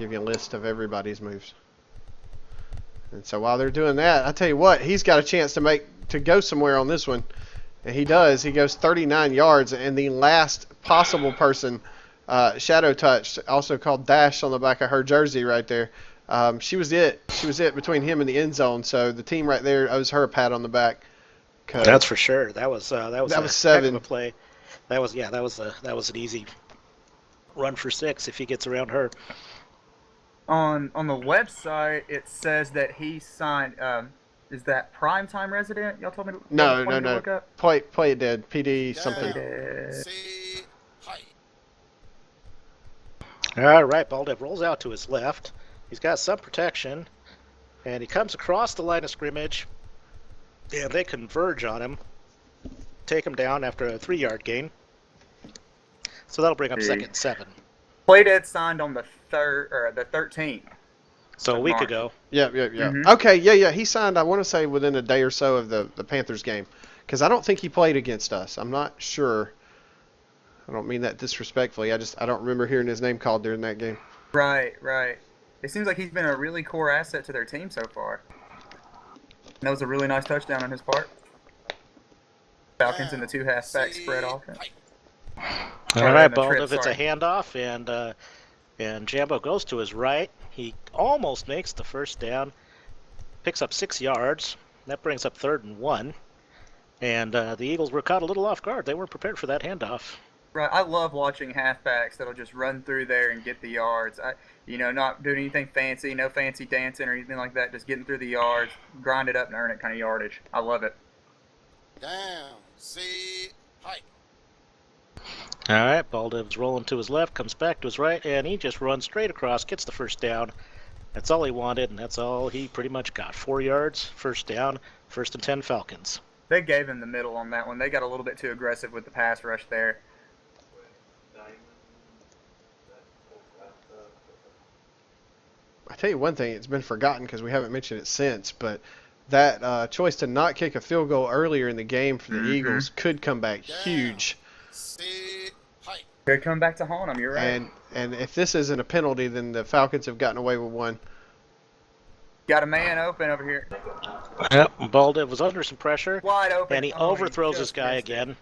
give you a list of everybody's moves. And so while they're doing that, I tell you what, he's got a chance to go somewhere on this one. And he does. He goes 39 yards, and the last possible person shadow touched, also called Dash on the back of her jersey right there. She was it. She was it between him and the end zone. So the team right there owes her a pat on the back. That's for sure. That was a 7. heck of a play. That was an easy run for 6 if he gets around her. On the website, it says that he signed. Is that primetime resident? Y'all told me to No. look up? Play it dead. PD something. All right, Baldev rolls out to his left. He's got some protection, and he comes across the line of scrimmage, and they converge on him, take him down after a 3-yard gain. So that'll bring up 2nd and 7. Play dead signed on the 13th. So a week ago. Yeah. Mm-hmm. Okay, yeah. He signed, I want to say, within a day or so of the Panthers game. Because I don't think he played against us. I'm not sure. I don't mean that disrespectfully. I don't remember hearing his name called during that game. Right. It seems like he's been a really core asset to their team so far. And that was a really nice touchdown on his part. Falcons in the 2 halfback spread offense. All right, Baldev, it's a handoff, and Jambo goes to his right. He almost makes the first down, picks up 6 yards. That brings up 3rd and 1. And the Eagles were caught a little off guard. They weren't prepared for that handoff. Right, I love watching halfbacks that'll just run through there and get the yards. Not doing anything fancy, no fancy dancing or anything like that. Just getting through the yards, grind it up and earn it kind of yardage. I love it. Down, see, hike. All right, Baldev's rolling to his left, comes back to his right, and he just runs straight across, gets the first down. That's all he wanted, and that's all he pretty much got. 4 yards, first down, 1st and 10 Falcons. They gave him the middle on that one. They got a little bit too aggressive with the pass rush there. I tell you one thing, it's been forgotten because we haven't mentioned it since, but that choice to not kick a field goal earlier in the game for the Eagles could come back huge. Could come back to haunt them, you're right. And if this isn't a penalty, then the Falcons have gotten away with one. Got a man open over here. Yep, Baldev was under some pressure. Wide open. And he overthrows this guy again.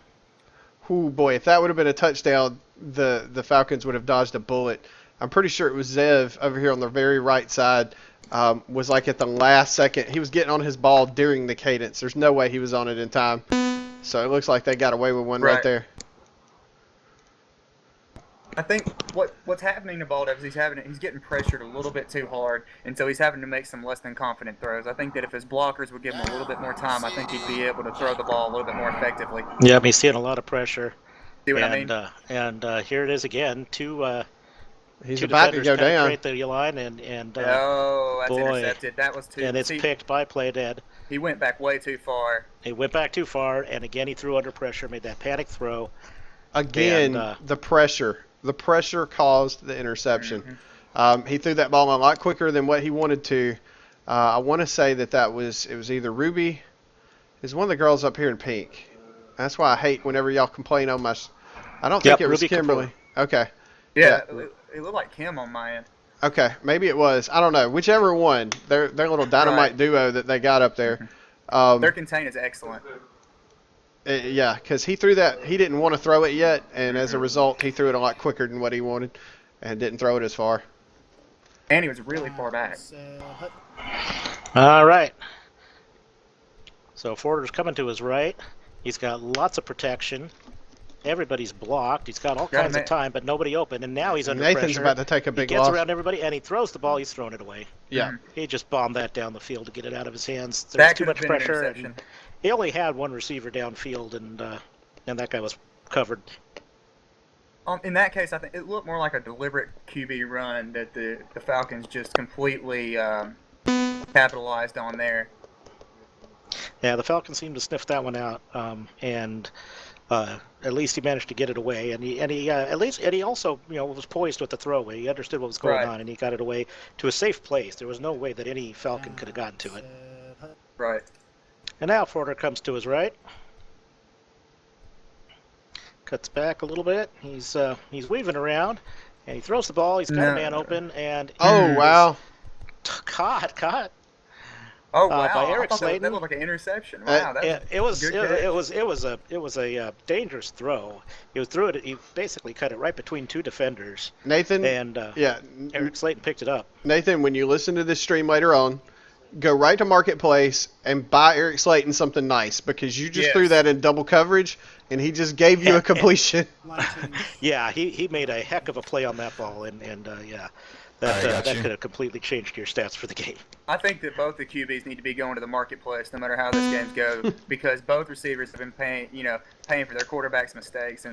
Oh boy, if that would have been a touchdown, the Falcons would have dodged a bullet. I'm pretty sure it was Zev over here on the very right side. Was like at the last second. He was getting on his ball during the cadence. There's no way he was on it in time. So it looks like they got away with one right there. I think what's happening to Baldev is he's getting pressured a little bit too hard, and so he's having to make some less than confident throws. I think that if his blockers would give him a little bit more time, I think he'd be able to throw the ball a little bit more effectively. Yeah, he's seeing a lot of pressure. See what I mean? And here it is again. He's two about to go down. penetrate the line, and that's boy, intercepted. That was too. And it's picked by Play Dead. He went back way too far. He went back too far, and again he threw under pressure, made that panic throw. Again, the pressure. The pressure caused the interception. He threw that ball a lot quicker than what he wanted to. I want to say it was either Ruby. It's one of the girls up here in pink. That's why I hate whenever y'all complain on my. I don't think it was Ruby Kimberly. Okay. Yeah, it looked like Kim on my end. Okay, maybe it was. I don't know. Whichever one. Their little dynamite duo that they got up there. Their contain is excellent. Yeah, because he threw that. He didn't want to throw it yet, and as a result, he threw it a lot quicker than what he wanted, and didn't throw it as far. And he was really far back. All right. So Forder's coming to his right. He's got lots of protection. Everybody's blocked. He's got all kinds of time, but nobody open. And now he's under pressure. Nathan's about to take a big loss. He gets loss. around everybody, and he throws the ball. He's throwing it away. Yeah. He just bombed that down the field to get it out of his hands. There was too much pressure. And he only had one receiver downfield, and that guy was covered. In that case, I think it looked more like a deliberate QB run that the Falcons just completely capitalized on there. Yeah, the Falcons seemed to sniff that one out, and at least he managed to get it away. And he also was poised with the throwaway. He understood what was going on, and he got it away to a safe place. There was no way that any Falcon could have gotten to it. Right. And now Forder comes to his right. Cuts back a little bit. He's weaving around, And he throws the ball. He's got a man open, and Oh, wow. caught. Oh wow! By I Eric thought that Slayton. looked like an interception. Wow, It was good catch. it was a dangerous throw. He threw it. He basically cut it right between two defenders. Nathan, And yeah, Eric Slayton picked it up. Nathan, when you listen to this stream later on, go right to Marketplace and buy Eric Slayton something nice because you just threw that in double coverage and he just gave you a completion. Yeah, he made a heck of a play on that ball, and that could have completely changed your stats for the game. I think that both the QBs need to be going to the marketplace no matter how this game's go because both receivers have been paying for their quarterback's mistakes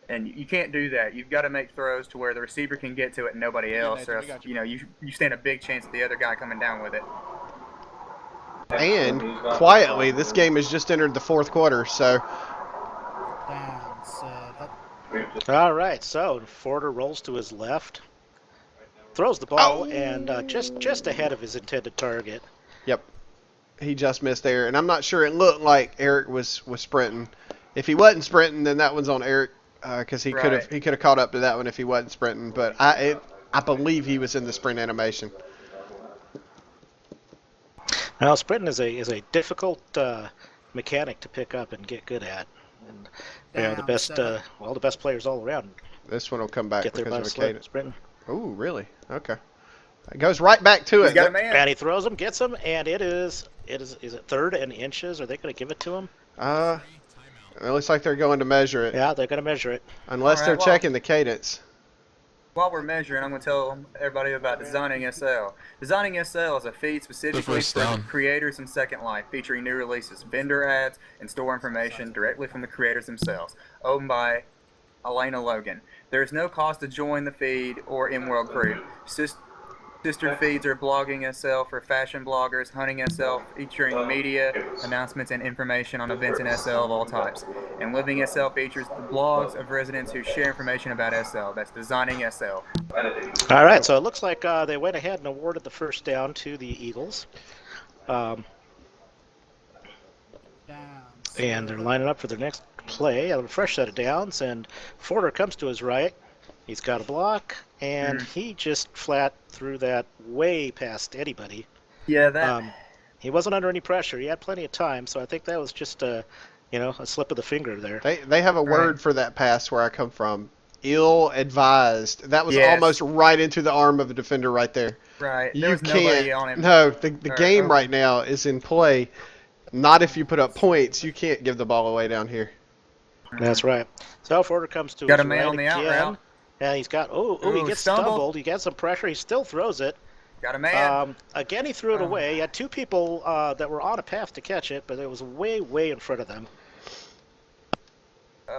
and you can't do that. You've got to make throws to where the receiver can get to it and nobody else. Or else, you stand a big chance of the other guy coming down with it. And quietly, this game has just entered the fourth quarter, so All right, so Forder rolls to his left, throws the ball, and just ahead of his intended target. Yep. He just missed there, and I'm not sure it looked like Eric was sprinting. If he wasn't sprinting, then that one's on Eric because he could have caught up to that one if he wasn't sprinting. But I believe he was in the sprint animation. Now, sprinting is a difficult mechanic to pick up and get good at. And the best players all around. This one will come back get there because by of a cadence. sprinting. Oh, really? Okay. It goes right back to He's it. got a man. And he throws him, gets him, and is it third and inches? Are they going to give it to him? It looks like they're going to measure it. Yeah, they're going to measure it. Unless they're checking the cadence. While we're measuring, I'm going to tell everybody about Designing SL. Designing SL is a feed specifically for the creators and Second Life, featuring new releases, vendor ads, and store information directly from the creators themselves. Owned by Elena Logan. There is no cost to join the feed or in-world crew. Sister feeds are Blogging SL for fashion bloggers, Hunting SL featuring media, announcements, and information on events in SL of all types. And Living SL features the blogs of residents who share information about SL. That's Designing SL. All right, so it looks like they went ahead and awarded the first down to the Eagles. And they're lining up for their next play. A fresh set of downs, and Forder comes to his right. He's got a block, and he just flat threw that way past anybody. Yeah, he wasn't under any pressure. He had plenty of time, so I think that was just a slip of the finger there. They have a word for that pass where I come from. Ill-advised. That was almost right into the arm of a defender right there. Right. You there was can't. Nobody on him. No, the game right now is in play. Not if you put up points. You can't give the ball away down here. That's right. So Forder comes to got his a man right on the out again. route. And he's got he gets stumbled. He gets some pressure. He still throws it. Got a man. Again, he threw it away. He had two people that were on a path to catch it, but it was way in front of them.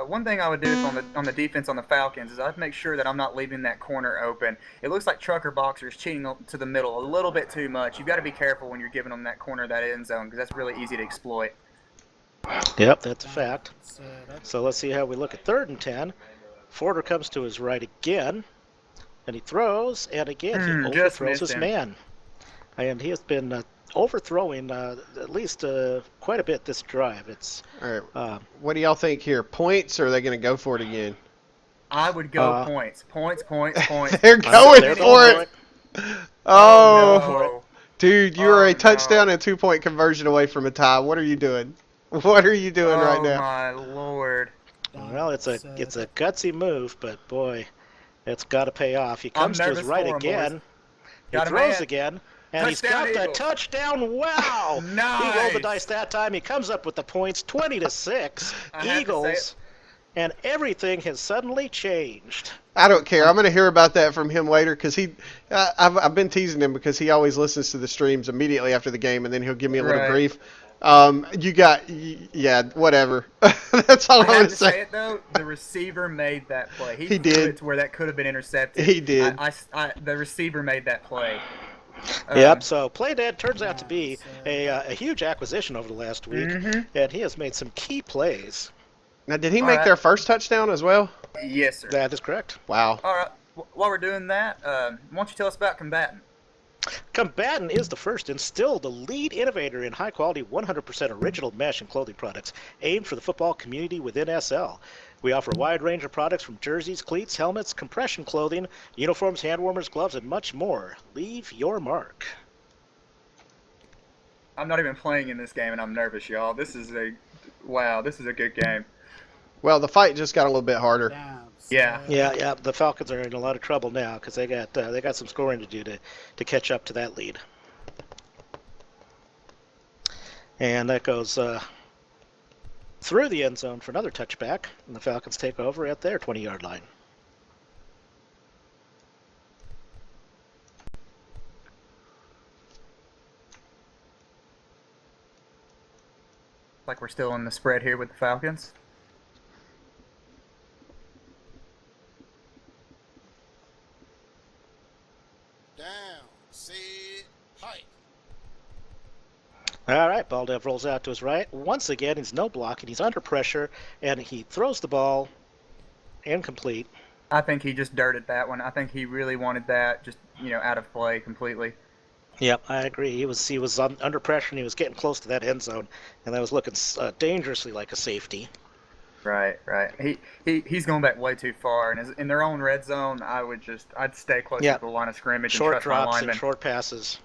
One thing I would do on the defense on the Falcons is I'd make sure that I'm not leaving that corner open. It looks like Trucker Boxer is cheating to the middle a little bit too much. You've got to be careful when you're giving them that corner, that end zone, because that's really easy to exploit. Yep, that's a fact. So let's see how we look at 3rd and 10. Forder comes to his right again, and he throws, and again he overthrows his man. And he has been overthrowing at least quite a bit this drive. It's all right. What do y'all think here? Points, or are they going to go for it again? I would go points. They're going for it. Oh, no. Dude, you are a touchdown and 2-point conversion away from a tie. What are you doing? What are you doing right now? Oh my lord. Well, it's a gutsy move, but boy, it's got to pay off. He comes to his right again. He throws again, and he's got the touchdown. Wow! Nice. He rolled the dice that time. He comes up with the points, 20-6. Eagles, and everything has suddenly changed. I don't care. I'm going to hear about that from him later because I've been teasing him because he always listens to the streams immediately after the game, and then he'll give me a little grief. Whatever. That's all I'm going to say. It, though, the receiver made that play. He did. It to where that could have been intercepted. He did. The receiver made that play. Yep, so PlayDead turns out to be a huge acquisition over the last week, and he has made some key plays. Now, did he make their first touchdown as well? Yes, sir. That is correct. Wow. All right. While we're doing that, why don't you tell us about Combatant? Combatant is the first and still the lead innovator in high-quality, 100% original mesh and clothing products aimed for the football community within SL. We offer a wide range of products from jerseys, cleats, helmets, compression clothing, uniforms, hand warmers, gloves, and much more. Leave your mark. I'm not even playing in this game, and I'm nervous, y'all. This is a good game. Well, the fight just got a little bit harder. Yeah. Yeah. The Falcons are in a lot of trouble now because they got some scoring to do to catch up to that lead. And that goes through the end zone for another touchback, and the Falcons take over at their 20-yard line. Like we're still in the spread here with the Falcons. Down. Set. Hike. All right, Baldev rolls out to his right. Once again, he's no blocking. He's under pressure, and he throws the ball incomplete. I think he just dirted that one. I think he really wanted that just, out of play completely. Yep, I agree. He was under pressure, and he was getting close to that end zone, and that was looking dangerously like a safety. Right. He's going back way too far, and in their own red zone, I'd stay close to the line of scrimmage Short and trust my drops linemen. and short passes.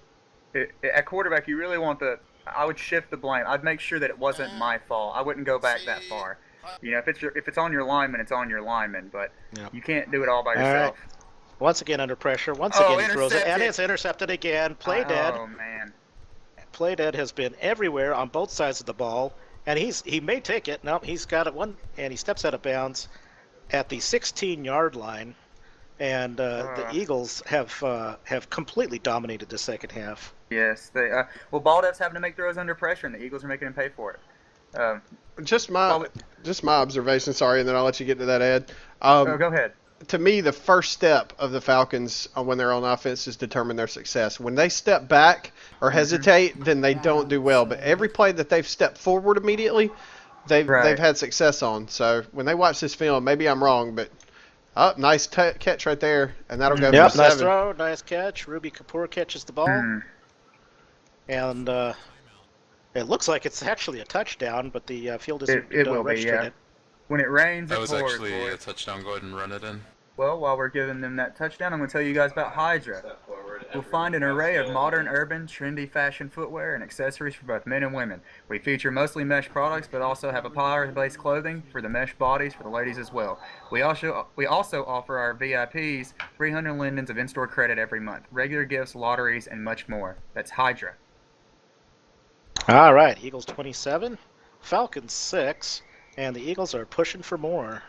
At quarterback, you really want I would shift the blame. I'd make sure that it wasn't my fault. I wouldn't go back that far. If it's on your lineman, it's on your lineman, but you can't do it all by yourself. Right. Once again under pressure. Once again he throws it, and it's intercepted again. Play dead. Oh man. Play dead has been everywhere on both sides of the ball, and he may take it. No, he's got it one, and he steps out of bounds at the 16-yard line, and the Eagles have completely dominated the second half. Yes, they. Baldeff's having to make throws under pressure, and the Eagles are making him pay for it. Just my observation. Sorry, and then I'll let you get to that, Ed. Go ahead. To me, the first step of the Falcons when they're on offense is determine their success. When they step back or hesitate, then they don't do well. But every play that they've stepped forward immediately, they've had success on. So when they watch this film, maybe I'm wrong, but nice catch right there, and that'll go for 7. Nice throw, nice catch. Ruby Kapoor catches the ball, and it looks like it's actually a touchdown, but the field isn't registering it. When it rains, that it was pours, actually boys. a touchdown. Go ahead and run it in. Well, while we're giving them that touchdown, I'm going to tell you guys about Hydra. You'll find an array of modern, urban, trendy fashion footwear and accessories for both men and women. We feature mostly mesh products, but also have a polyester-based clothing for the mesh bodies for the ladies as well. We also offer our VIPs 300 lindens of in-store credit every month, regular gifts, lotteries, and much more. That's Hydra. All right, Eagles 27, Falcons 6, and the Eagles are pushing for more.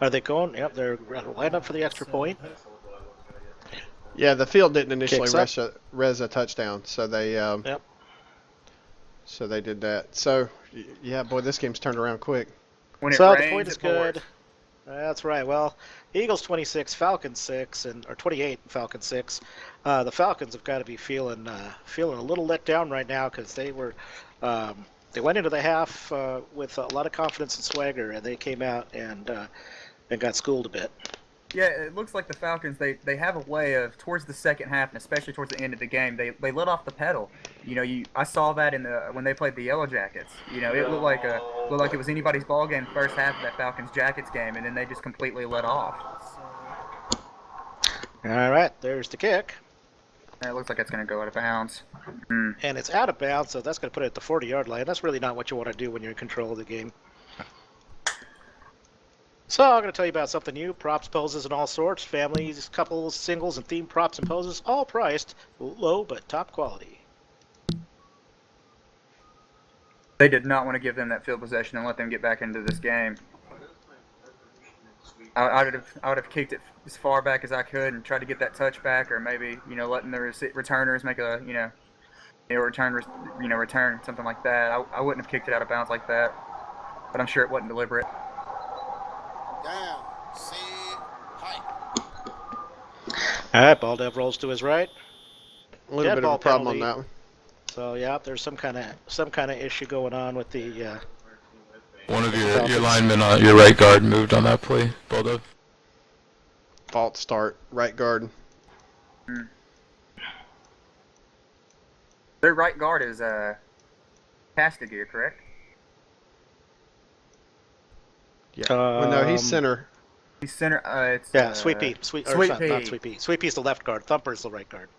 Are they going? Yep, they're lined up for the extra point. Yeah, the field didn't initially res a touchdown, so they so they did that. So yeah, boy, this game's turned around quick. When it so rains, the point is good. That's right. Well, Eagles 26, Falcons 6, or 28, Falcons 6. The Falcons have got to be feeling a little let down right now because they were they went into the half with a lot of confidence and swagger, and they came out and got schooled a bit. Yeah, it looks like the Falcons, they have a way of, towards the second half, and especially towards the end of the game, they let off the pedal. I saw that when they played the Yellow Jackets. It looked like it was anybody's ball game first half of that Falcons Jackets game, and then they just completely let off. All right, there's the kick. And it looks like it's going to go out of bounds. And it's out of bounds, so that's going to put it at the 40-yard line. That's really not what you want to do when you're in control of the game. So I'm going to tell you about something new, props, poses, and all sorts, families, couples, singles, and themed props and poses, all priced low but top quality. They did not want to give them that field possession and let them get back into this game. I would have kicked it as far back as I could and tried to get that touchback, or maybe letting the returners make a return something like that. I wouldn't have kicked it out of bounds like that, but I'm sure it wasn't deliberate. Down. Set. Hike. All right, Baldev rolls to his right. A little bit of a problem on that one. So yeah, there's some kind of issue going on with the. One of your linemen, your right guard, moved on that play, Baldev. False start, right guard. Their right guard is Castigier, correct? Yeah. Well, no, he's Um, center. He's center. It's Yeah, Sweet Pea. Sweet Pea. Not Sweet Pea. Sweet Pea's the left guard. Thumper's the right guard.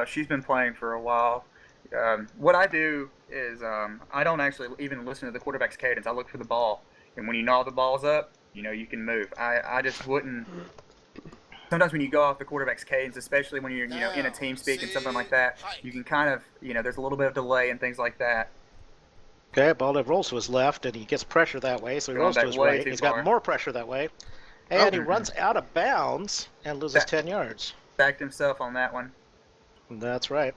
She's been playing for a while. What I do is I don't actually even listen to the quarterback's cadence. I look for the ball, and when you gnaw the balls up, you can move. I just wouldn't. Sometimes when you go off the quarterback's cadence, especially when you're in a team speak and something like that, you can kind of there's a little bit of delay and things like that. Okay, Baldev rolls to his left, and he gets pressure that way, so he Going rolls to back his way right. too He's far. got more pressure that way, and he runs out of bounds and loses 10 yards. Backed himself on that one. That's right.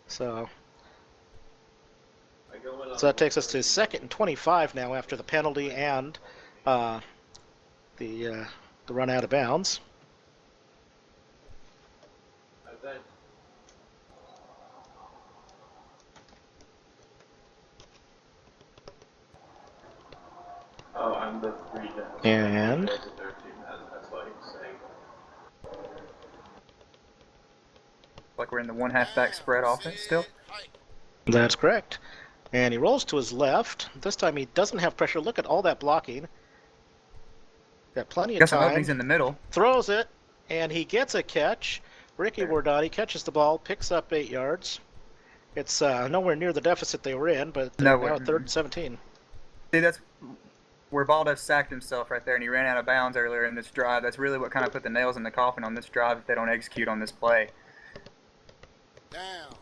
So that takes us to 2nd and 25 now after the penalty and the run out of bounds. Oh, I'm the 3 down. And That's what he's saying. Like we're in the 1 halfback spread offense still. that's correct. And he rolls to his left. This time he doesn't have pressure. Look at all that blocking. Got plenty of Got some time. openings in the middle. Throws it, and he gets a catch. Ricky Wardati catches the ball, picks up 8 yards. It's nowhere near the deficit they were in, but they're now at 3rd and 17. See, that's where Baldev sacked himself right there, and he ran out of bounds earlier in this drive. That's really what kind of put the nails in the coffin on this drive if they don't execute on this play. Down.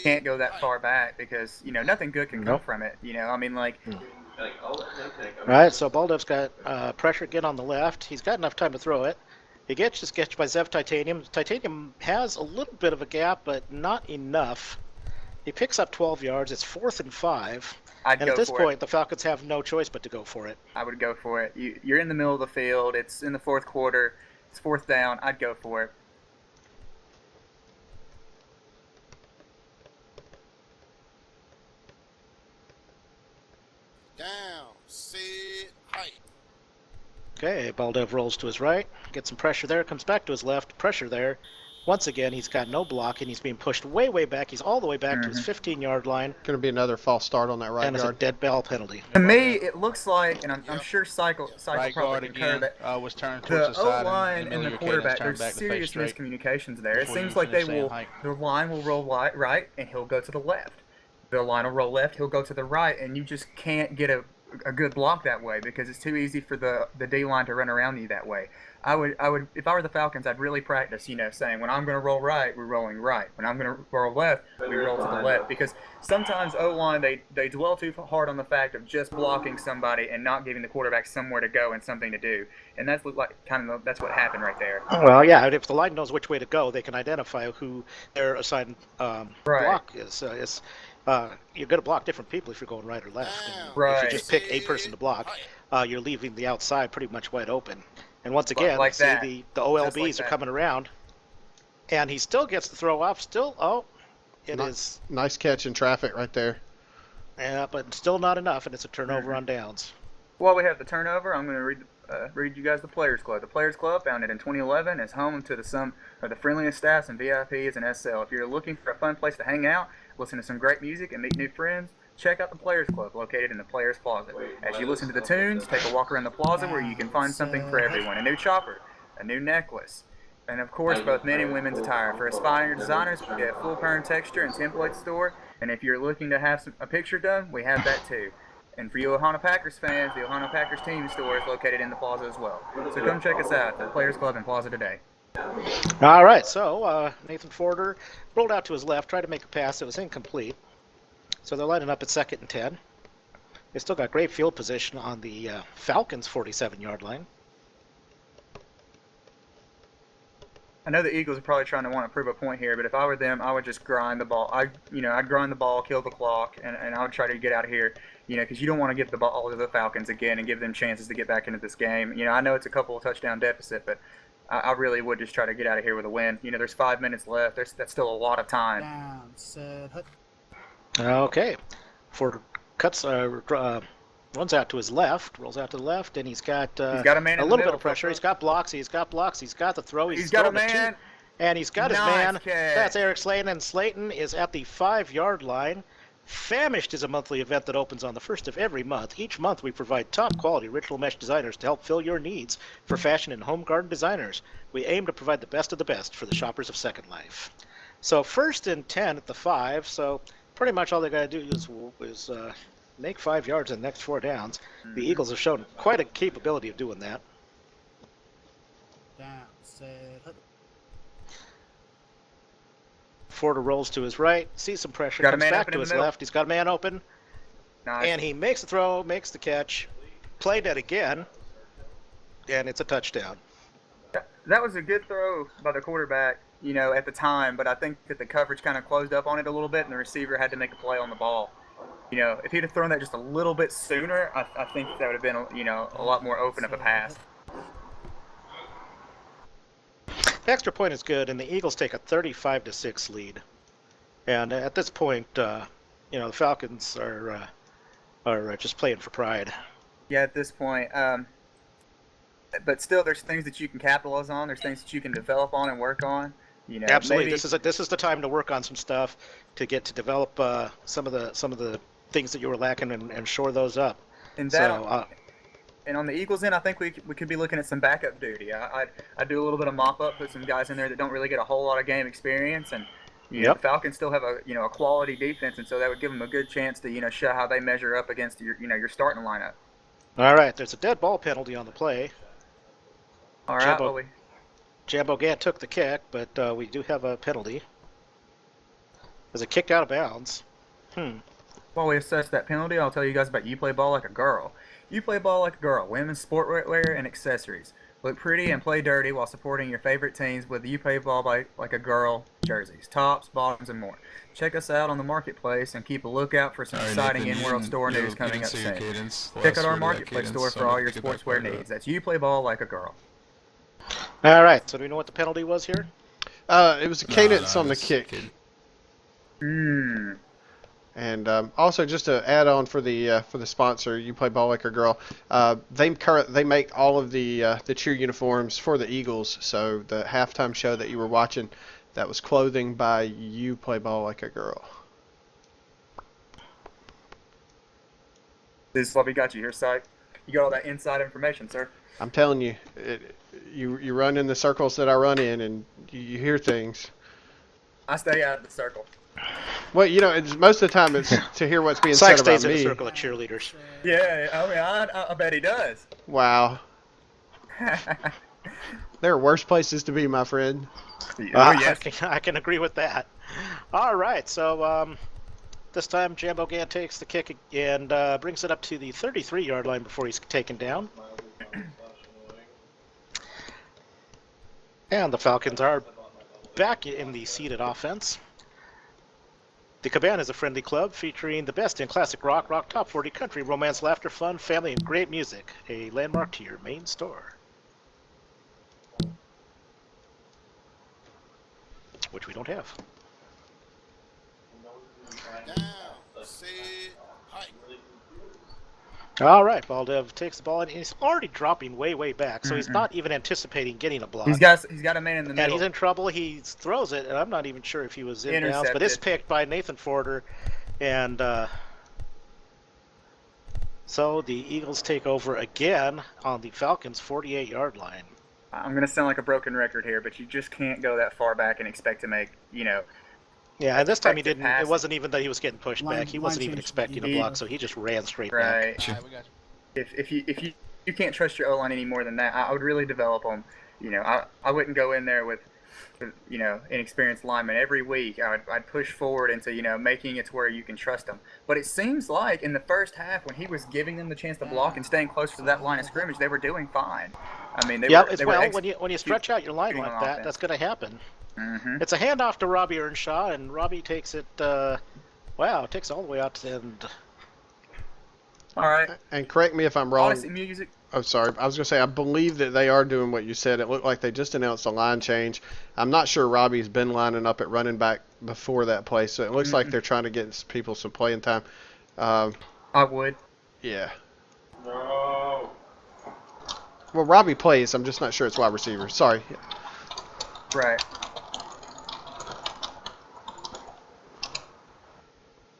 Can't go that far back because nothing good can come from it. I mean, like. All right, so Baldev's got pressure again on the left. He's got enough time to throw it. He gets just catch by Zev Titanium. Titanium has a little bit of a gap, but not enough. He picks up 12 yards. It's 4th and 5. And at this point, the Falcons have no choice but to go for it. I would go for it. You're in the middle of the field. It's in the 4th quarter. It's 4th down. I'd go for it. Down. Sit. Height. Okay, Baldev rolls to his right. Gets some pressure there. Comes back to his left. Pressure there. Once again, he's got no block, and he's being pushed way, way back. He's all the way back to his 15-yard line. Going to be another false start on that right and guard. it's a dead ball penalty. To me, it looks like, and I'm sure Cycle Right probably guard concur again that was turned towards the the side O-line and the Amelia Cadence quarterback, turned there's back to face serious straight. miscommunications there. It Before seems you like they finish will, saying the line will roll right, and he'll go to the left. The line will roll left, he'll go to the right, and you just can't get a good block that way because it's too easy for the D-line to run around you that way. I would, if I were the Falcons, I'd really practice, saying when I'm going to roll right, we're rolling right. When I'm going to roll left, we roll to the left. Because sometimes O-line, they dwell too hard on the fact of just blocking somebody and not giving the quarterback somewhere to go and something to do. And that's like that's what happened right there. Well, yeah, if the line knows which way to go, they can identify who their assigned block is. You're going to block different people if you're going right or left. And if you just pick a person to block, you're leaving the outside pretty much wide open. And once again, Like see that. the OLBs are coming around, and he still gets the throw off. Still, it is nice catch in traffic right there. Yeah, but still not enough, and it's a turnover on downs. While we have the turnover, I'm going to read you guys the Players Club. The Players Club, founded in 2011, is home to some of the friendliest staffs and VIPs in SL. If you're looking for a fun place to hang out, listen to some great music, and meet new friends, check out the Players Club, located in the Players Plaza. As you listen to the tunes, take a walk around the plaza where you can find something for everyone. A new chopper, a new necklace, and of course both men and women's attire. For aspiring designers, we have full perm texture and template store, and if you're looking to have a picture done, we have that too. And for you Ohana Packers fans, the Ohana Packers team store is located in the plaza as well. So come check us out, the Players Club in Plaza today. All right, so Nathan Forder rolled out to his left, tried to make a pass. It was incomplete. So they're lining up at 2nd and 10. They still got great field position on the Falcons' 47-yard line. I know the Eagles are probably trying to want to prove a point here, but if I were them, I would just grind the ball. I'd grind the ball, kill the clock, and I would try to get out of here, because you don't want to give the ball to the Falcons again and give them chances to get back into this game. I know it's a couple of touchdown deficit, but I really would just try to get out of here with a win. There's 5 minutes left. That's still a lot of time. Down, set, hut. Okay. Forder runs out to his left, rolls out to the left, and he's got a man a little bit of pressure. He's got blocks. He's got the throw. He's got a man. And he's got his Nice man. catch. That's Eric Slayton, and Slayton is at the 5-yard line. Famished is a monthly event that opens on the first of every month. Each month we provide top-quality ritual mesh designers to help fill your needs for fashion and home garden designers. We aim to provide the best of the best for the shoppers of Second Life. So 1st and 10 at the 5, so pretty much all they got to do is make 5 yards in the next 4 downs. The Eagles have shown quite a capability of doing that. Down, set, hut. Forder rolls to his right, sees some pressure, Got a comes man back open to in the his middle. left. He's got a man open, Nice. and he makes the throw, makes the catch, played it again, and it's a touchdown. That was a good throw by the quarterback, at the time, but I think that the coverage kind of closed up on it a little bit, and the receiver had to make a play on the ball. If he'd have thrown that just a little bit sooner, I think that would have been, a lot more open of a pass. The extra point is good, and the Eagles take a 35-6 lead. And at this point, the Falcons are just playing for pride. Yeah, at this point. But still, there's things that you can capitalize on. There's things that you can develop on and work on. Absolutely, maybe, this is the time to work on some stuff to get to develop some of the things that you were lacking and shore those up. and that. So, And on the Eagles end, I think we could be looking at some backup duty. I do a little bit of mop up, put some guys in there that don't really get a whole lot of game experience, and the Falcons still have a quality defense, and so that would give them a good chance to show how they measure up against your starting lineup. all right, there's a dead ball penalty on the play. All right, Jambo Gant took the kick, but we do have a penalty. There's a kick out of bounds. While we assess that penalty, I'll tell you guys about You Play Ball Like a Girl. You Play Ball Like a Girl, women's sportswear and accessories. Look pretty and play dirty while supporting your favorite teams with You Play Ball Like a Girl jerseys, tops, bottoms, and more. Check us out on the marketplace and keep a lookout for some exciting in-world store news coming up soon. Check out our marketplace store for all your sportswear needs. That's You Play Ball Like a Girl. All right, so do we know what the penalty was here? It was a cadence on the kick. And also, just to add on for the sponsor, You Play Ball Like a Girl. They make all of the cheer uniforms for the Eagles. So the halftime show that you were watching, that was clothing by You Play Ball Like a Girl. This is what we got you here, Syke. You got all that inside information, sir. I'm telling you, you run in the circles that I run in, and you hear things. I stay out of the circle. Well, it's, most of the time it's to hear what's being Syke said about stays in a me. circle of cheerleaders. Yeah, I mean, I bet he does. Wow. There are worse places to be, my friend. Yes. I can agree with that. All right, so this time Jambo Gant takes the kick and brings it up to the 33-yard line before he's taken down. And the Falcons are back in the seated offense. The Cabana is a friendly club featuring the best in classic rock, top 40 country, romance, laughter, fun, family, and great music. A landmark to your main store. Which we don't have. Down, set, hike. All right, Baldev takes the ball, and he's already dropping way back, so he's not even anticipating getting a block. He's got a man in the middle. And he's in trouble. He throws it, and I'm not even sure if he was in bounds, but it's picked by Nathan Forder, and so the Eagles take over again on the Falcons' 48-yard line. I'm going to sound like a broken record here, but you just can't go that far back and expect to make, Yeah, and this time he didn't. passing. It wasn't even that he was getting pushed back. He wasn't even expecting a block, so he just ran straight back. Right. If you can't trust your O-line any more than that, I would really develop them. I wouldn't go in there with inexperienced linemen every week. I'd push forward into making it to where you can trust them. But it seems like in the first half, when he was giving them the chance to block and staying closer to that line of scrimmage, they were doing fine. I mean, when you stretch out your line like that, that's going to happen. Mm-hmm. It's a handoff to Robbie Earnshaw, and Robbie takes it. Takes it all the way out to the end. All right. And correct me if I'm wrong. Odyssey music. Oh, sorry. I was going to say, I believe that they are doing what you said. It looked like they just announced a line change. I'm not sure Robbie's been lining up at running back before that play, so it looks like they're trying to get people some playing time. I would. Yeah. No. Well, Robbie plays. I'm just not sure it's wide receiver. Sorry. Right.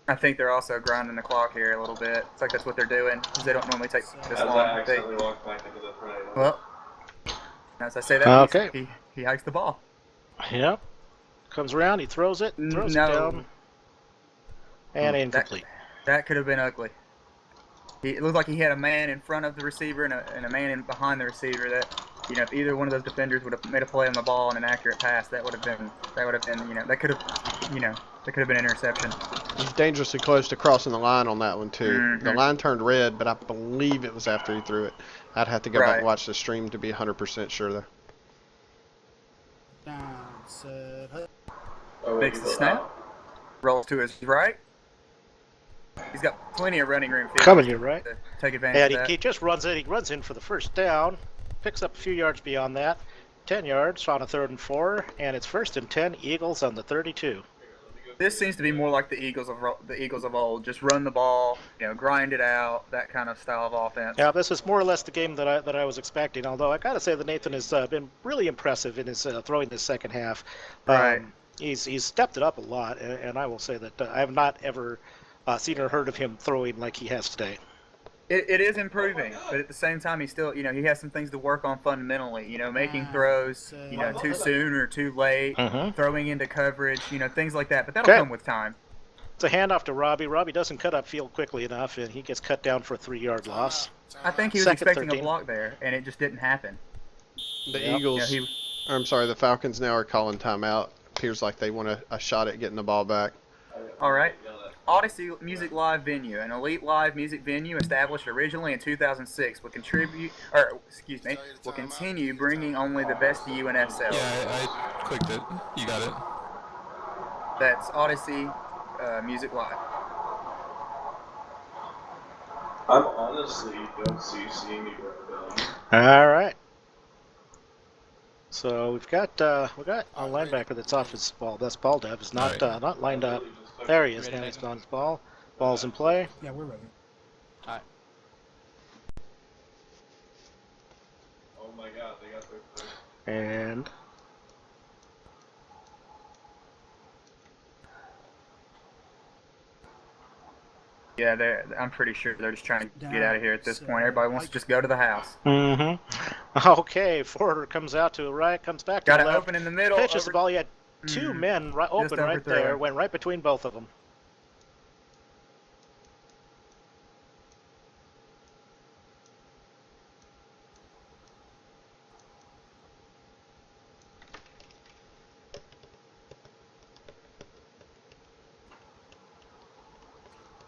I think they're also grinding the clock here a little bit. It's like that's what they're doing because they don't normally take this As I long. accidentally walked back into the frame. Well, as I say that, Okay. he hikes the ball. Yep. Comes around, he throws it No. down, and incomplete. That could have been ugly. It looked like he had a man in front of the receiver and a man behind the receiver. That, you know, if either one of those defenders would have made a play on the ball and an accurate pass, that would have been, you know, that could have been an interception. He's dangerously close to crossing the line on that one too. Mm-hmm. The line turned red, but I believe it was after he threw it. I'd have to go back and watch the stream to be 100% sure though. Down, set, hut. Makes the snap. Rolls to his right. He's got plenty of running room. Coming here, right? To take advantage And of that. he just runs in. He runs in for the first down, picks up a few yards beyond that, 10 yards on a 3rd and 4, and it's 1st and 10. Eagles on the 32. This seems to be more like the Eagles of old. Just run the ball, you know, grind it out, that kind of style of offense. Yeah, this is more or less the game that I was expecting. Although I gotta say that Nathan has been really impressive in his throwing this second half. Right. He's stepped it up a lot, and I will say that I have not ever seen or heard of him throwing like he has today. It is improving, but at the same time, he still, you know, he has some things to work on fundamentally. You know, making throws, you know, too soon or too late, throwing into coverage, you know, things like that. But that'll come with time. It's a handoff to Robbie. Robbie doesn't cut up field quickly enough, and he gets cut down for a 3-yard loss. I think he was Second expecting 13. a block there, and it just didn't happen. The Eagles, Yeah, I'm sorry, the Falcons now are calling timeout. Appears like they want a shot at getting the ball back. All right. Odyssey Music Live Venue, an elite live music venue established originally in 2006, will continue bringing only the best UNFL. Yeah, I clicked it. You got it. That's Odyssey Music Live. I'm honestly don't see me broke down. All right. So we've got a linebacker that's off his ball. That's ball dev. Is not not lined up. There he is. Now he's on his ball. Ball's in play. Yeah, we're ready. Oh my god, they got their And Yeah, I'm pretty sure they're just trying to get out of here at this point. Everybody wants to just go to the house. Okay, Forder comes out to the right, comes back to Got the it left. open in the middle. Pitches the ball. He had two men open right there. Went right between both of them.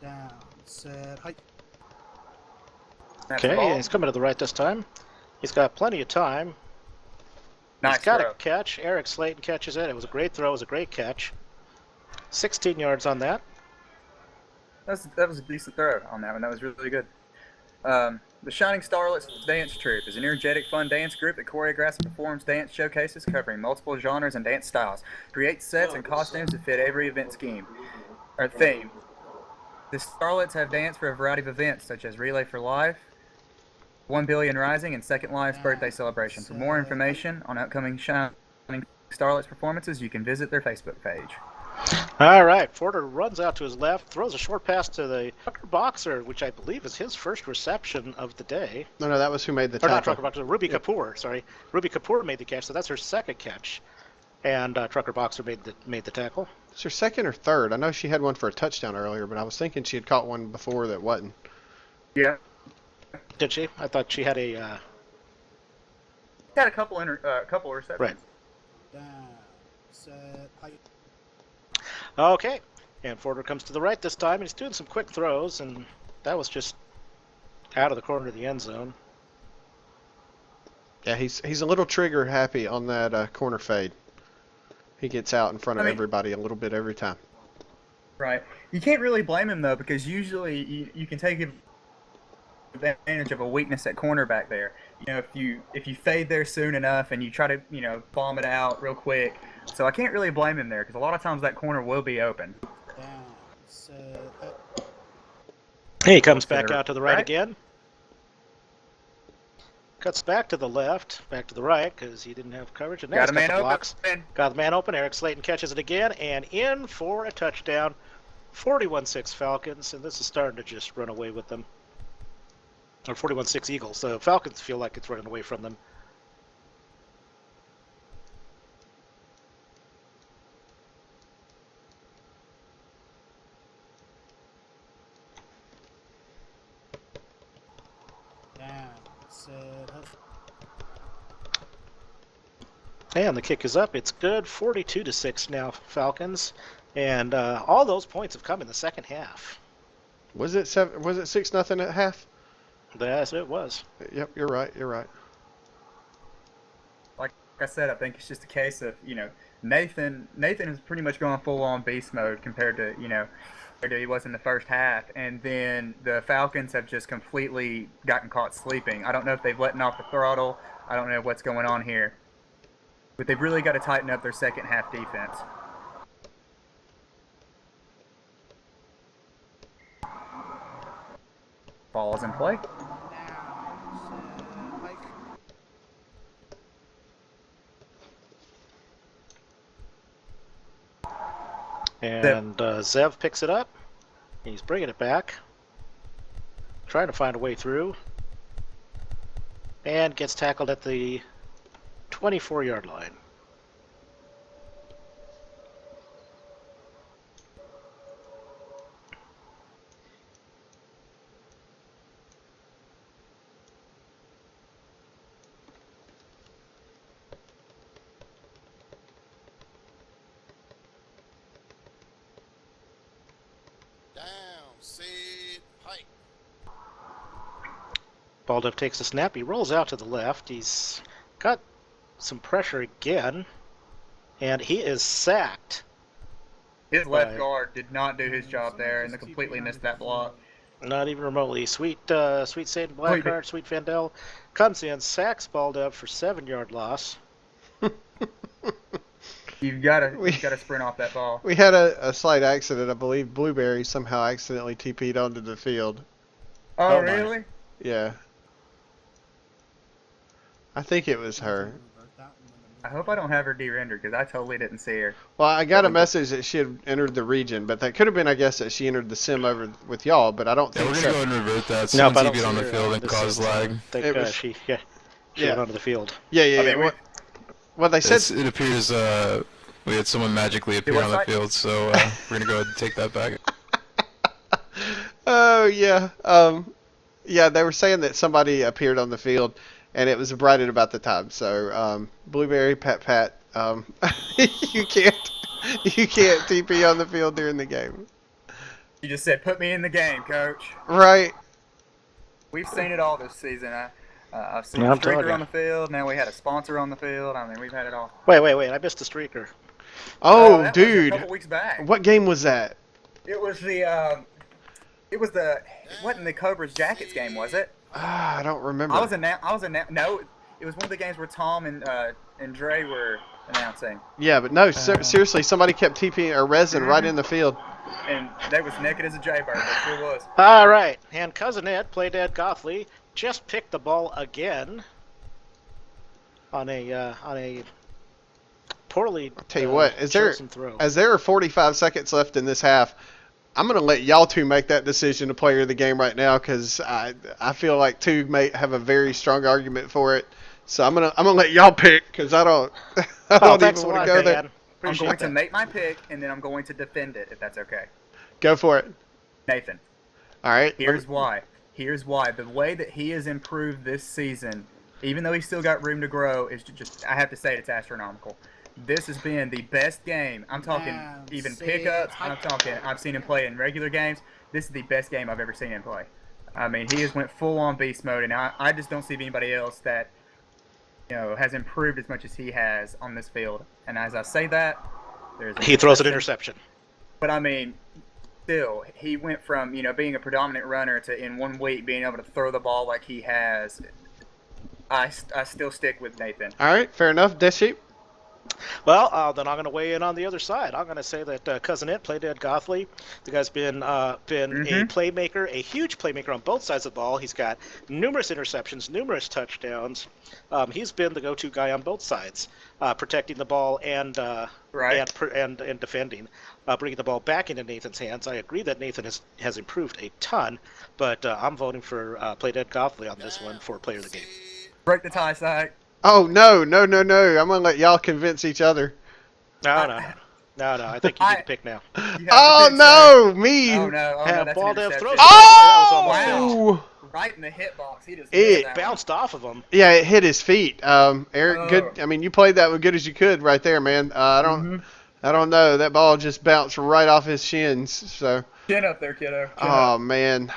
Down, set, hike. Okay, he's coming to the right this time. He's got plenty of time. Nice He's got throw. a catch. Eric Slayton catches it. It was a great throw. It was a great catch. 16 yards on that. That was a decent throw on that one. That was really good. The Shining Starlets Dance Troupe is an energetic, fun dance group that choreographs and performs dance showcases covering multiple genres and dance styles. Creates sets and costumes to fit every event scheme or theme. The Starlets have danced for a variety of events such as Relay for Life, 1 Billion Rising, and Second Life's birthday celebration. For more information on upcoming Shining Starlets performances, you can visit their Facebook page. All right, Forder runs out to his left, throws a short pass to the Trucker Boxer, which I believe is his first reception of the day. No, that was who made the Or tackle. not Trucker Boxer, Ruby Kapoor. Sorry, Ruby Kapoor made the catch, so that's her second catch, and Trucker Boxer made the tackle. It's her second or third. I know she had one for a touchdown earlier, but I was thinking she had caught one before that wasn't. Yeah. Did she? I thought she had a. Had a couple receptions. Right. Down, set, hike. Okay, and Forder comes to the right this time, and he's doing some quick throws, and that was just out of the corner of the end zone. Yeah, he's a little trigger happy on that corner fade. He gets out in front of everybody a little bit every time. Right. You can't really blame him though, because usually you can take advantage of a weakness at cornerback there. You know, if you fade there soon enough and you try to, you know, bomb it out real quick. So I can't really blame him there, because a lot of times that corner will be open. Down, set, hike. He comes back out to the right again. Cuts back to the left, back to the right, because he didn't have coverage. And Got a there's man blocks. open. Got the man open. Eric Slayton catches it again, and in for a touchdown. 41-6 Falcons, and this is starting to just run away with them. Or 41-6 Eagles. The Falcons feel like it's running away from them. Down, set, hut. And the kick is up. It's good. 42-6 now, Falcons. And all those points have come in the second half. Was it 6-0 at half? Yes, it was. Yep, you're right. You're right. Like I said, I think it's just a case of, Nathan is pretty much going full on beast mode compared to, compared to he was in the first half. And then the Falcons have just completely gotten caught sleeping. I don't know if they've letting off the throttle. I don't know what's going on here. But they've really got to tighten up their second half defense. Ball's in play. Down, set, hike. And Zev picks it up. He's bringing it back. Trying to find a way through. And gets tackled at the 24-yard line. Down, set, hike. Baldoff takes a snap. He rolls out to the left. He's got some pressure again. And he is sacked. His left Right. guard did not do his job there and completely missed that block. Not even remotely. Sweet Satan Blackheart, Sweet Vandell comes in, sacks Baldoff for 7-yard loss. You've got to sprint off that ball. We had a slight accident. I believe Blueberry somehow accidentally TP'd onto the field. Oh, Oh, my. really? Yeah. I think it was her. I hope I don't have her de-rendered because I totally didn't see her. Well, I got a message that she had entered the region, but that could have been, I guess, that she entered the sim over with y'all, but I don't Yeah, think we're so. gonna go ahead and revert that. No, Someone but I don't TP'd on see the her field on and this caused system. lag. I think It was- she went Yeah. onto the field. Yeah, yeah, I yeah. mean, Well, they said It appears we had someone magically appear what on the side? field, so we're gonna go ahead and take that back. Oh yeah, yeah. They were saying that somebody appeared on the field, and it was right at about the time. So Blueberry, Pat, you can't TP on the field during the game. you just said, "Put me in the game, coach." Right. We've seen it all this season. I've seen Yeah, a I'm telling streaker you. on the field. Now we had a sponsor on the field. I mean, we've had it all. Wait, I missed a streaker. Oh, that was a dude, couple weeks back. what game was that? It was it wasn't the Cobras Jackets game, was it? I don't remember. No, it was one of the games where Tom and Dre were announcing, Yeah, but no, seriously, somebody kept TPing or resin right in the field. and they was naked as a jaybird. It sure was. All right, and Cousin Ed, Playdad Gotthley, just picked the ball again on a poorly Tell you what, chosen throw. as there are 45 seconds left in this half, I'm gonna let y'all two make that decision to player of the game right now because I feel like two may have a very strong argument for it. So I'm gonna let y'all pick because I don't Thanks even a want lot, to go there. Dan. I'm Appreciate going that. to make my pick, and then I'm going to defend it, if that's okay. Go for it. Nathan, All right. here's why. Here's why. The way that he has improved this season, even though he's still got room to grow, is just, I have to say, it's astronomical. This has been the best game. I'm talking Now, even say pickups. hi. I'm talking, I've seen him play in regular games. This is the best game I've ever seen him play. I mean, he has went full on beast mode, and I just don't see anybody else that has improved as much as he has on this field. And as I say that, there's He throws an interception. But I mean, still, he went from being a predominant runner to in 1 week being able to throw the ball like he has. I still stick with Nathan. All right. Fair enough. Death Sheep. Well, then I'm going to weigh in on the other side. I'm going to say that Cousin It played Ed Gothley. The guy's been a playmaker, a huge playmaker on both sides of the ball. He's got numerous interceptions, numerous touchdowns. He's been the go-to guy on both sides, protecting the ball and defending, bringing the ball back into Nathan's hands. I agree that Nathan has improved a ton, but I'm voting for played Ed Gothley on this one for player of the game. Break the tie, Sack. Oh, no. I'm going to let y'all convince each other. No. I think you need to pick now. Oh, no. Me. Oh, no. Have That's ball an down interception. throw. Oh! Right in the hitbox. He just It bounced off of him. Yeah, it hit his feet. Eric, good. I mean, you played that as good as you could right there, man. I don't know. That ball just bounced right off his shins. So. Chin up there, kiddo. Chin Oh up. man.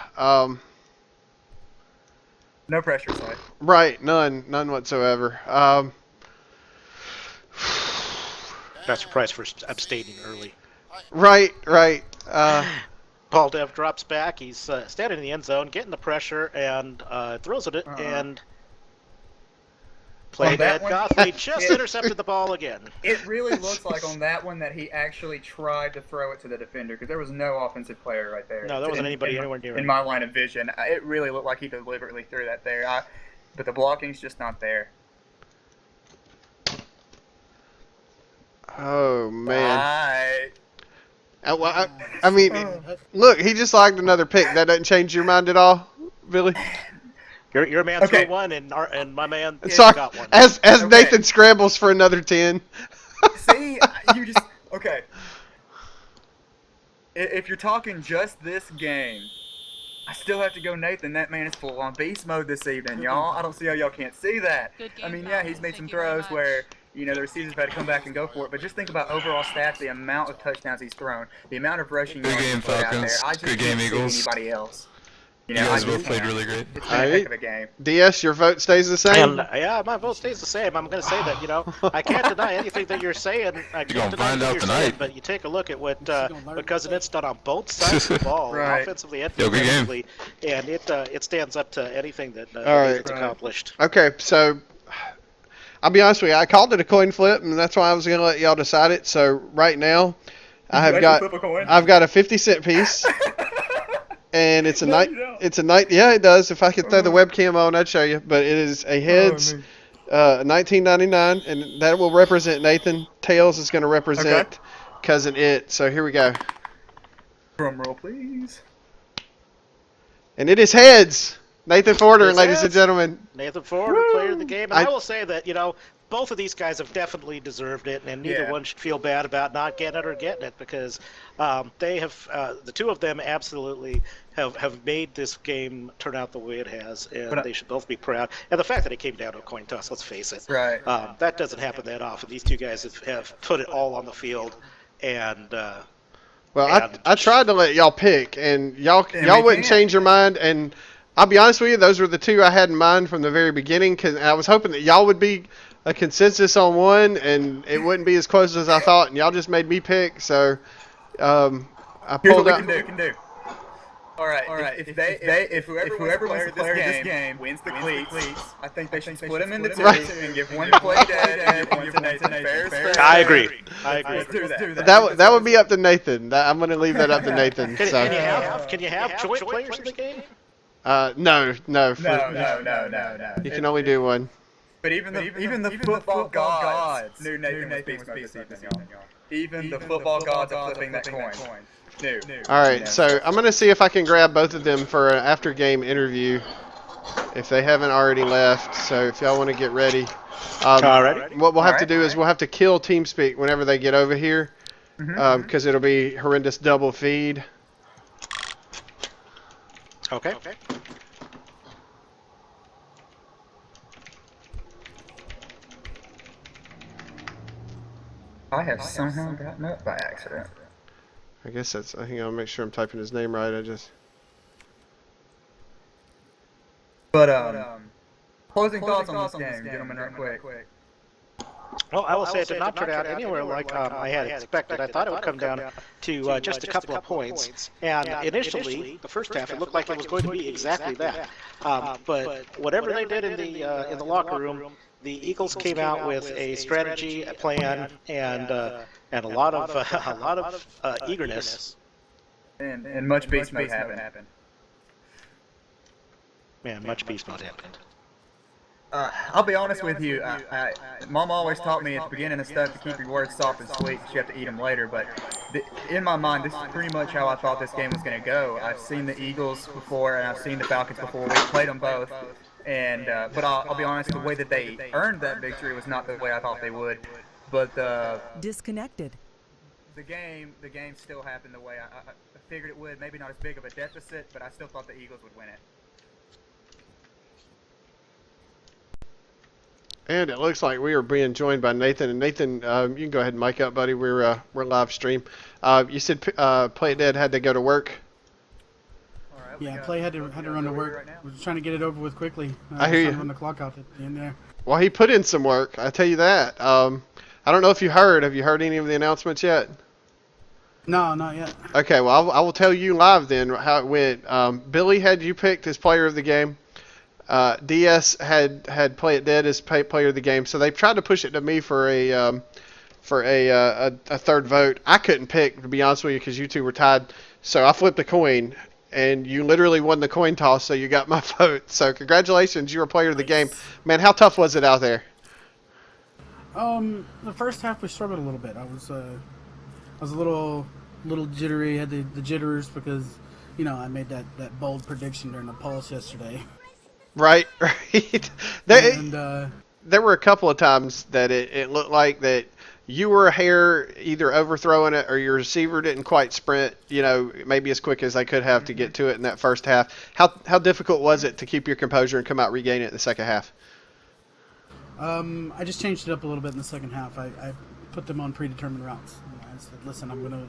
No pressure, Sack. Right. None whatsoever. Not surprised for abstaining early. Right. Paul Dev drops back. He's standing in the end zone, getting the pressure, and throws it. And played Ed Gothley just intercepted the ball again. It really looks like on that one that he actually tried to throw it to the defender because there was no offensive player right there. No, there wasn't anybody anywhere near him. In my line of vision, it really looked like he deliberately threw that there. But the blocking's just not there. Oh man. Right. I mean, look, he just logged another pick. That doesn't change your mind at all, Billy. Your man threw one, and my man got one. As Nathan scrambles for another 10. See, you just okay. If you're talking just this game, I still have to go Nathan. That man is full on beast mode this evening, y'all. I don't see how y'all can't see that. I mean, yeah, he's made some throws where the receivers have had to come back and go for it. But just think about overall stats, the amount of touchdowns he's thrown, the amount of rushing yards he's put out there. I just Good game, can't Eagles. see anybody else. You guys both played really great. It's been a heck of a game. DS, your vote stays the same? And, yeah, my vote stays the same. I'm going to say that, I can't deny anything that you're saying. I can't deny what you're saying, but you take a look at what Cousin It's done on both sides of the ball, offensively and defensively, and it stands up to anything that Nathan's accomplished. Okay, so I'll be honest with you. I called it a coin flip, and that's why I was going to let y'all decide it. So right now, I've got a 50-cent piece. And it's a yeah, it does. If I could throw the webcam on, I'd show you. But it is a heads, 1999, and that will represent Nathan. Tails is going to represent Cousin It. So here we go. Drum roll, please. And it is heads. Nathan Forder, ladies and gentlemen. Nathan Forder, player of the game. And I will say that, both of these guys have definitely deserved it, and neither one should feel bad about not getting it or getting it because they have, the two of them absolutely have made this game turn out the way it has, and they should both be proud. And the fact that it came down to a coin toss, let's face it, that doesn't happen that often. These two guys have put it all on the field, and I tried to let y'all pick, and y'all wouldn't change your mind, and I'll be honest with you, those were the two I had in mind from the very beginning, because I was hoping that y'all would be a consensus on one, and it wouldn't be as close as I thought, and y'all just made me pick, so I pulled out. Here's what we can do. All right. If whoever wins the player this game wins the cleats, I think they should split them into two and give one to Play Dead and give one to Nathan. Fair. I agree. Let's do that. That would be up to Nathan. I'm going to leave that up to Nathan. Can you have joint players in the game? No. No. You can only do one. But even the football gods knew Nathan was beast mode this evening, y'all. Even the football gods are flipping that coin. All right, so I'm going to see if I can grab both of them for an after-game interview if they haven't already left. So if y'all want to get ready. What we'll have to do is we'll have to kill TeamSpeak whenever they get over here because it'll be horrendous double feed. Okay. I have somehow gotten up by accident. I guess that's. I think I'll make sure I'm typing his name right. But closing thoughts on this game, gentlemen, real quick. Well, I will say it did not turn out anywhere like I had expected. I thought it would come down to just a couple of points. And initially, the first half, it looked like it was going to be exactly that. But whatever they did in the locker room, the Eagles came out with a strategy, a plan, and a lot of eagerness. And much beast mode happened. Man, much beast mode happened. I'll be honest with you. Mom always taught me at the beginning of stuff to keep your words soft and sweet, because you have to eat them later. But in my mind, this is pretty much how I thought this game was going to go. I've seen the Eagles before, and I've seen the Falcons before. We've played them both. And but I'll be honest, the way that they earned that victory was not the way I thought they would. But disconnected. The game still happened the way I figured it would. Maybe not as big of a deficit, but I still thought the Eagles would win it. And it looks like we are being joined by Nathan. And Nathan, you can go ahead and mic up, buddy. We're live stream. You said Play It Dead had to go to work. Right, Yeah, Play had to run to work. Right, We're trying to get it over with quickly. I hear you. Run the clock out at the end there. Well, he put in some work. I tell you that. I don't know if you heard. Have you heard any of the announcements yet? No, not yet. Okay, well, I will tell you live then how it went. Billy had you picked as player of the game. DS had Play It Dead as player of the game, so they tried to push it to me for a third vote. I couldn't pick, to be honest with you, because you two were tied. So I flipped a coin, and you literally won the coin toss, so you got my vote. So congratulations, you were player of the game. Man, how tough was it out there? The first half we struggled a little bit. I was a little jittery, had the jitters because, you know, I made that bold prediction during the pulse yesterday. Right. And there were a couple of times that it looked like that you were a hair either overthrowing it or your receiver didn't quite sprint, you know, maybe as quick as they could have to get to it in that first half. How difficult was it to keep your composure and come out regain it in the second half? I just changed it up a little bit in the second half. I put them on predetermined routes. I said, listen, I'm going to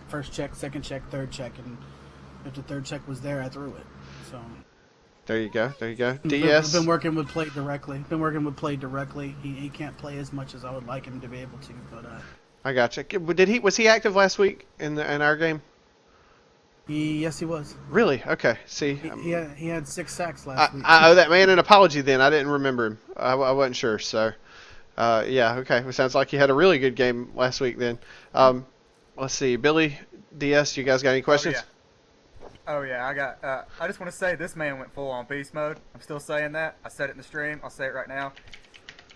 first check, second check, third check, and if the third check was there, I threw it. So There you go. DS. I've been working with Play directly. He can't play as much as I would like him to be able to, but I gotcha. Was he active last week in our game? Yes, he was. Really? Okay. See, he had 6 sacks last week. I owe that man an apology. Then I didn't remember him. I wasn't sure. So, yeah. Okay. It sounds like he had a really good game last week. Then, let's see. Billy, DS, you guys got any questions? Oh yeah, I got. I just want to say this man went full on beast mode. I'm still saying that. I said it in the stream. I'll say it right now.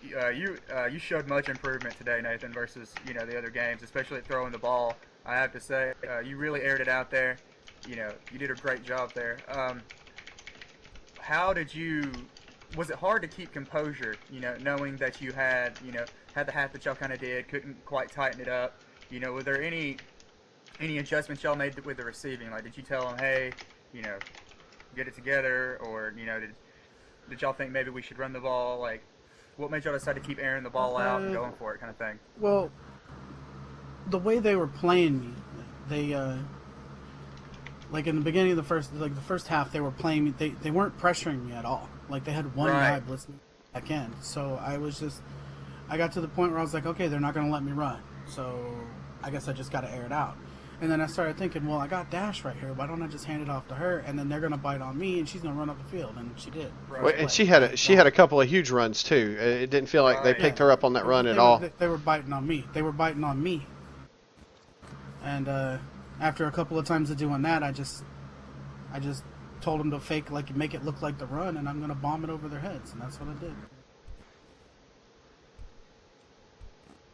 You showed much improvement today, Nathan, versus the other games, especially at throwing the ball. I have to say, you really aired it out there. You did a great job there. How did you? Was it hard to keep composure? Knowing that you had had the half that y'all kind of did, couldn't quite tighten it up. Were there any adjustments y'all made with the receiving? Like, did you tell them, hey, get it together, or did y'all think maybe we should run the ball? Like, what made y'all decide to keep airing the ball out and going for it, kind of thing? Well, the way they were playing me, they like in the beginning of the first half, they were playing me. They weren't pressuring me at all. Like, they had one guy blitzing back end. So I got to the point where I was like, okay, they're not going to let me run. So I guess I just got to air it out. And then I started thinking, well, I got Dash right here. Why don't I just hand it off to her? And then they're going to bite on me, and she's going to run up the field. And she did. Well, and she had a couple of huge runs, too. It didn't feel like they picked her up on that run at all. They were biting on me. And after a couple of times of doing that, I just told them to fake, like, make it look like the run, and I'm going to bomb it over their heads. And that's what I did.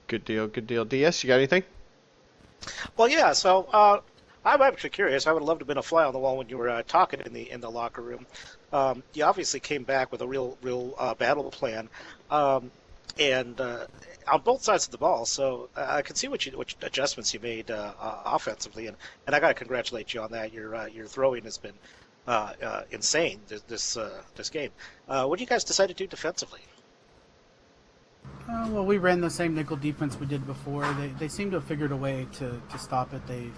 Good deal. DS, you got anything? Well, yeah. So I'm actually curious. I would love to have been a fly on the wall when you were talking in the locker room. You obviously came back with a real battle plan, and on both sides of the ball. So I can see which adjustments you made offensively, and I got to congratulate you on that. Your throwing has been insane this game. What do you guys decide to do defensively? Well, we ran the same nickel defense we did before. They seem to have figured a way to stop it. They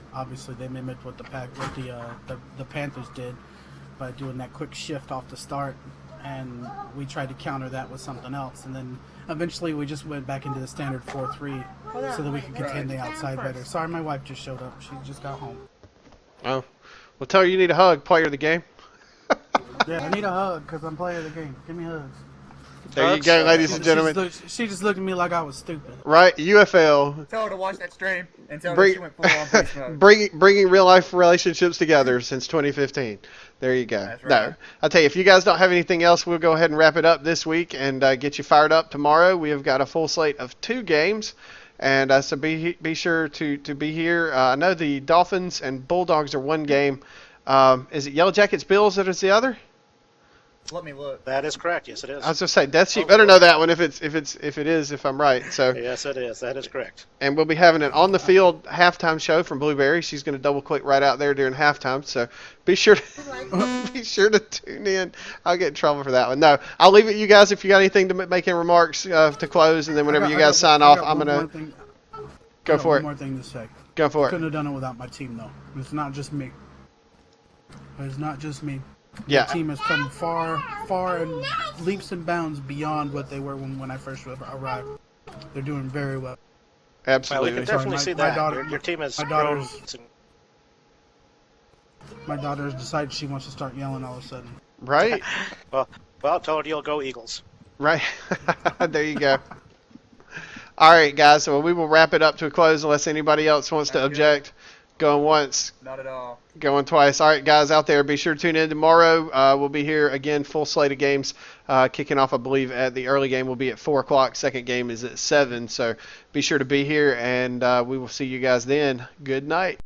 mimicked what the Panthers did by doing that quick shift off the start, and we tried to counter that with something else. And then eventually we just went back into the standard 4-3 so that we could contain the outside better. Sorry, my wife just showed up. She just got home. Oh, well, tell her you need a hug, player of the game. Yeah, I need a hug because I'm player of the game. Give me hugs. There you go, ladies and gentlemen. She just looked at me like I was stupid. Right, UFL. Tell her to watch that stream and tell her she went full on beast mode. Bringing real life relationships together since 2015. There you go. That's right. No, I'll tell you, if you guys don't have anything else, we'll go ahead and wrap it up this week and get you fired up tomorrow. We have got a full slate of 2 games, and so be sure to be here. I know the Dolphins and Bulldogs are 1 game. Is it Yellow Jackets Bills that is the other? Let me look. That is correct. Yes, it is. I was just saying, Death Sheep better know that one if I'm right. So Yes, it is. That is correct. and we'll be having an on the field halftime show from Blueberry. She's going to double click right out there during halftime. So be sure to tune in. I'll get in trouble for that one. No, I'll leave it to you guys if you got anything to make any remarks to close, and then whenever you guys sign off, I'm gonna go for One it. more thing to say. Go for Couldn't it. have done it without my team though. It's not just me. It's not just me. Yeah. The team has come far and leaps and bounds beyond what they were when I first arrived. They're doing very well. Well, we Absolutely. can definitely my see that. daughter- Your team has my grown. daughter's- My daughter has decided she wants to start yelling all of a sudden. Right. Well, tell her you'll go Eagles. Right. There you go. All right, guys. So we will wrap it up to a close unless anybody else wants to Sounds good. object. Going once. Not at all. Going twice. All right, guys out there, be sure to tune in tomorrow. We'll be here again, full slate of games, kicking off, I believe, at the early game will be at 4 o'clock. Second game is at 7. So be sure to be here, and we will see you guys then. Good night.